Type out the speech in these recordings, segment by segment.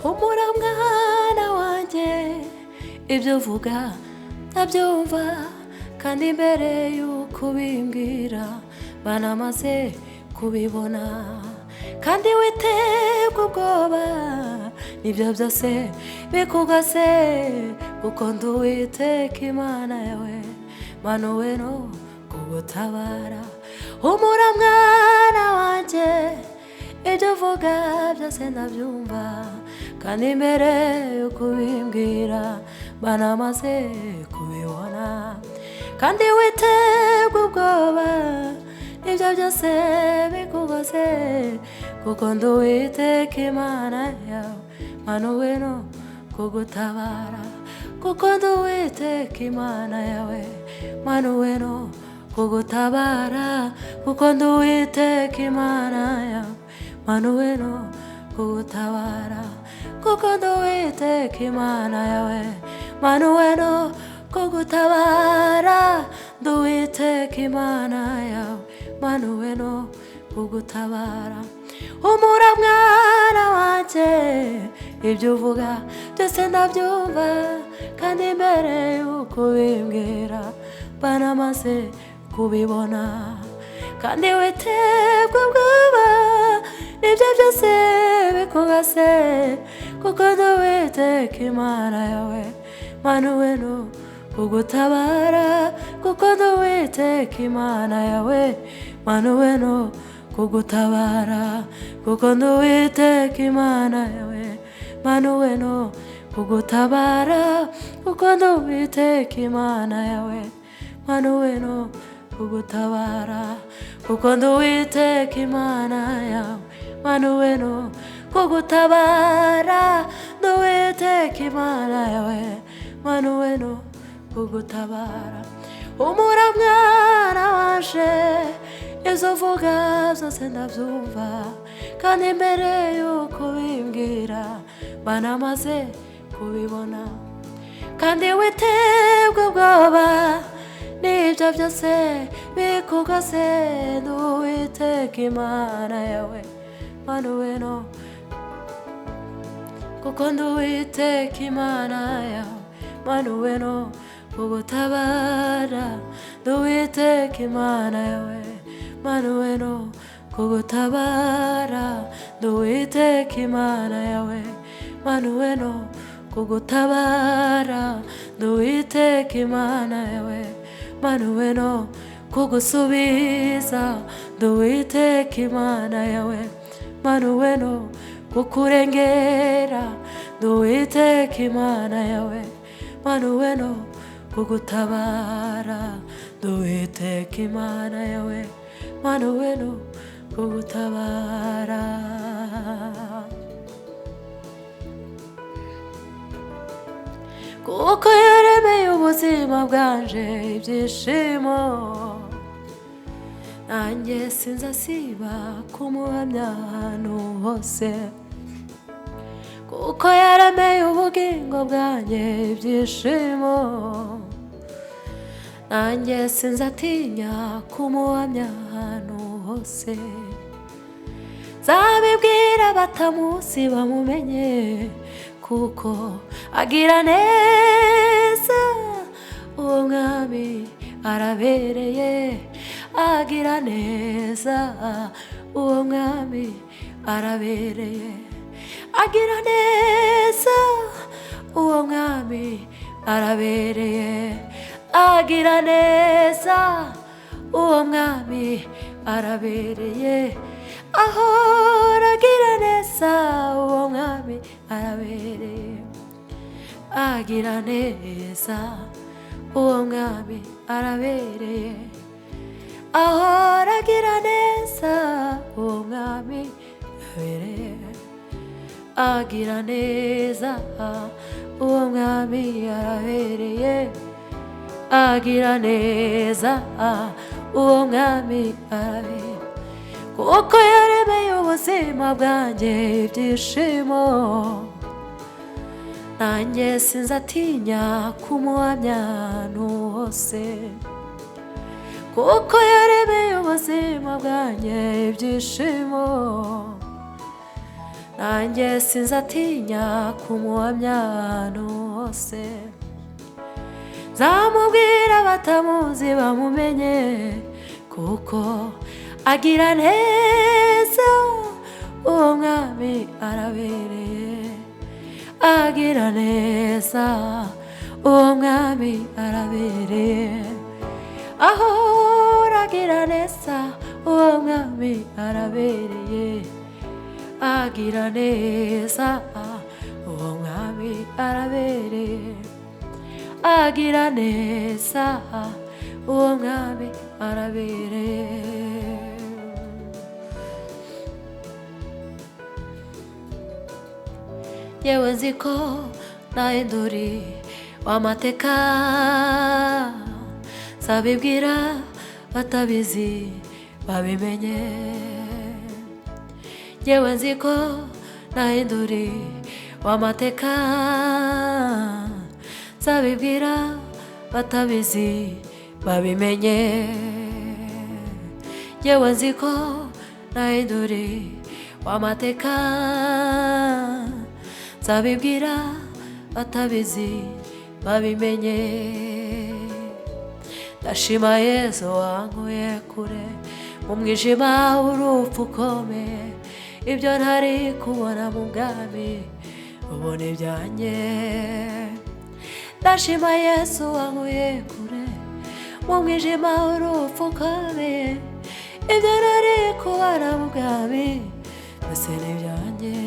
humura mwana wanjye ibyo uvuga ndabyumva kandi mbere y'uko ubimbwira banamaze kubibona kandi witerwa ubwoba nibyo byose bikugase kuko ndi Uwiteka Imana yawe manuwe no kugutabara humura mwana wanjye ibyo uvuga byose ndabyumva kandi mbere y'uko ubimbwira banamaze kubibona kandi witerwa ubwoba nibyo byose bikugose kuko ndi Uwiteka Imana yawe manuwe no kugutabara kuko ndi Uwiteka Imana yawe manuwe no kugutabara kuko ndi Uwiteka Imana yawe manuwe no kugutabara kuko ndi Uwiteka Imana yawe manuwe no kugutabara ndi Uwiteka Imana yawe manuwe no kugutabara humura mwana wanjye ibyo uvuga byose ndabyumva kandi mbere y'uko ubimbwira banamaze kubibona kandi witerwa ubwoba nibyo byose bikugase kuko ndi Uwiteka Imana yawe manuwe no kugutabara kuko ndi Uwiteka Imana yawe manuwe no kugutabara kuko ndi Uwiteka Imana yawe manuwe no kugutabara kuko ndi Uwiteka Imana yawe manuwe no kugutabara kuko ndi Uwiteka Imana yawe manuwe no kugutabara ndi Uwiteka Imana yawe manuwe no kugutabara humura mwana wanje ibyo uvuga byose ndabyumva kandi mbere y'uko ubimbwira banamaze kubibona kandi witerwa ubwoba nibyo byose bikugose ndi Uwiteka Imana yawe manuwe no kuko ndi Uwiteka Imana yawe manuwe no kugutabara ndi Uwiteka Imana yawe manuwe no kugutabara ndi Uwiteka Imana yawe manuwe no kugutabara ndi Uwiteka Imana yawe manuwe no kugusubiza ndi Uwiteka Imana yawe manuwe no kukurengera ndi Uwiteka Imana yawe manuwe no kugutabara ndi Uwiteka Imana yawe manuwe no kugutabara kuko yaremeye ubuzima bwanje ibyishimo nanjye sinzasiba kumuhamya ahantu hose kuko yaremeye ubugingo bwanjye ibyishimo nanjye sinzatinya kumuhamya ahantu hose zabibwira batamuzi bamumenye kuko agira neza uwo mwami arabereye agira neza uwo mwami arabereye agira neza uwo mwami arabereye agira neza uwo mwami arabereye ahora agira neza uwo mwami arabereye agira neza uwo mwami arabereye ahora agira neza uwo mwami arabereye agira neza uwo mwami arabereye agira neza uwo mwami arabereye kuko yaremeye ubuzima bwanjye ibyishimo nanjye sinzatinya kumuhamya ahantu hose kuko yaremeye ubuzima bwanjye ibyishimo nanjye sinzatinya kumuhamya ahantu hose. Nzamubwira abatamuzi bamumenye, kuko agira neza, uwo mwami arabereye. Agira neza, uwo mwami arabereye. Ahora agira neza, uwo mwami arabereye. Agira neza, uwo mwami arabereye. Agira neza, uwo mwami arabereye. Yewe nzi ko nahinduri w'amateka, nzabibwira batabizi babimenye. Yewe nzi ko nahinduri w'amateka, nzabibwira batabizi babimenye. Yewe nzi ko nahinduri w'amateka, nzabibwira batabizi babimenye. Ndashima Yesu wankuye kure mu mwijima w'urupfu ukomeye. Ibyo ntari kubona mu bwami ubu ni ibyanjye. Ndashima Yesu wankuye kure mu mwijima w'urupfu ukomeye. Ibyo ntari kubona mu bwami byose ni ibyanjye.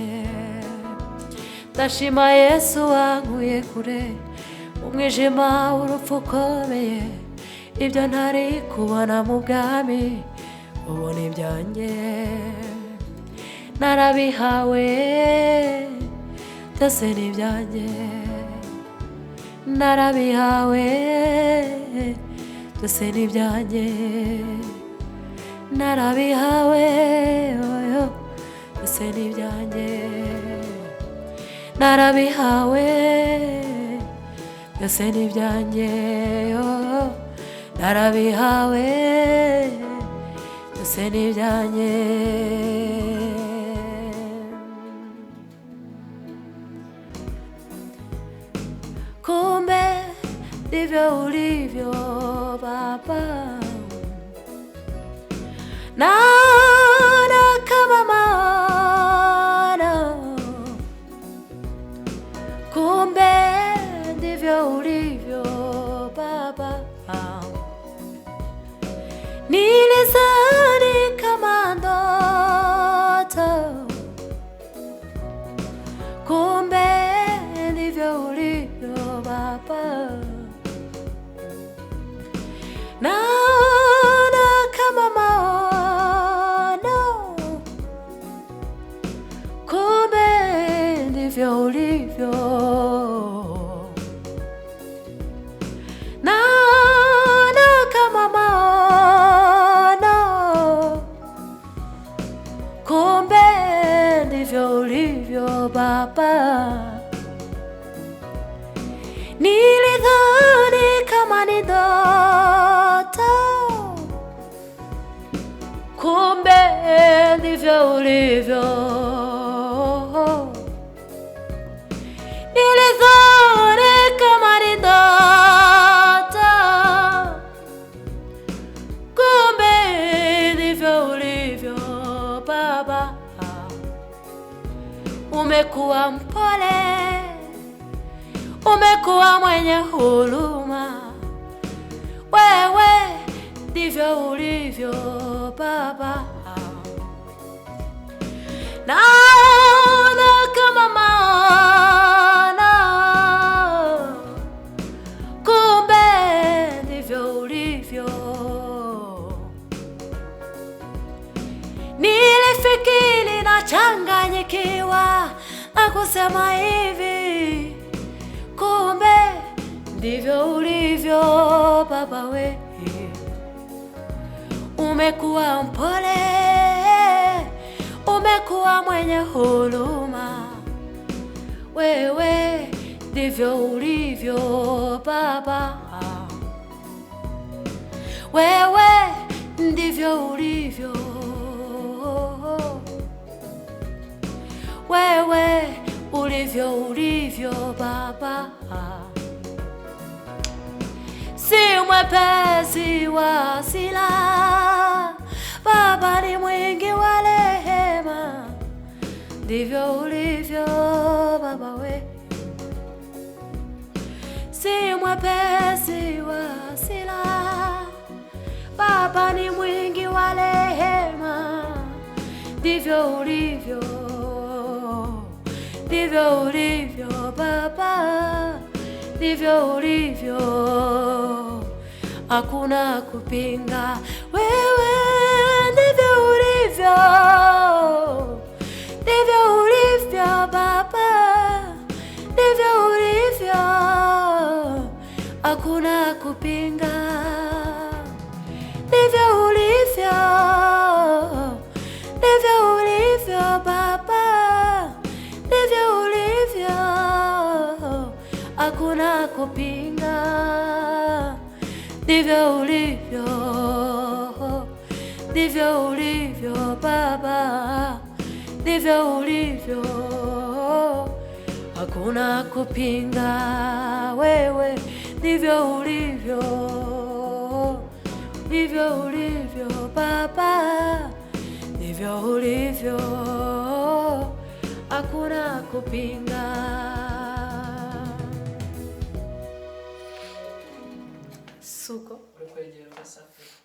Ndashima Yesu wankuye kure mu mwijima w'urupfu ukomeye. Ibyo ntari kubona mu bwami ubu ni ibyanjye. Narabihawe byose ni ibyanjye. Narabihawe byose ni ibyanjye. Narabihawe byose ni ibyanjye. Narabihawe byose ni ibyanjye. Narabihawe byose ni ibyanjye. Kumbe ndivyo ulivyo Baba, naona kama maana. Kumbe ndivyo ulivyo Baba, nilizani kama ndoto. Kumbe ndivyo ulivyo Baba, naona kama maono. Kumbe ndivyo ulivyo, naona kama maono. Kumbe ndivyo ulivyo Baba, nilidhani kama ni ndoto. Kumbe ndivyo ulivyo. Nilidhani kama ni ndoto. Kumbe ndivyo ulivyo Baba. Umekuwa mpole, umekuwa mwenye huruma. Wewe ndivyo ulivyo Baba, naona kama maana. Kumbe ndivyo ulivyo. Nilifikiri nachanganyikiwa na kusema hivi, kumbe ndivyo ulivyo Baba. We umekuwa mpole, umekuwa mwenye huruma. Wewe ndivyo ulivyo Baba. Wewe ndivyo ulivyo. wewe ulivyo Baba, si mwepesi wa hasira. Baba ni mwingi wa rehema, ndivyo ulivyo Baba we. Si mwepesi wa hasira, Baba ni mwingi wa rehema, ndivyo ulivyo Baba, ndivyo ulivyo, hakuna kupinga wewe, ndivyo ulivyo Baba, ndivyo ulivyo, hakuna kupinga, ndivyo ulivyo Baba, ndivyo ulivyo, hakuna kupinga, ndivyo ulivyo Baba, ndivyo ulivyo, hakuna kupinga wewe, ndivyo ulivyo Baba, ndivyo ulivyo, hakuna kupinga. Suko Ulikwejera safi.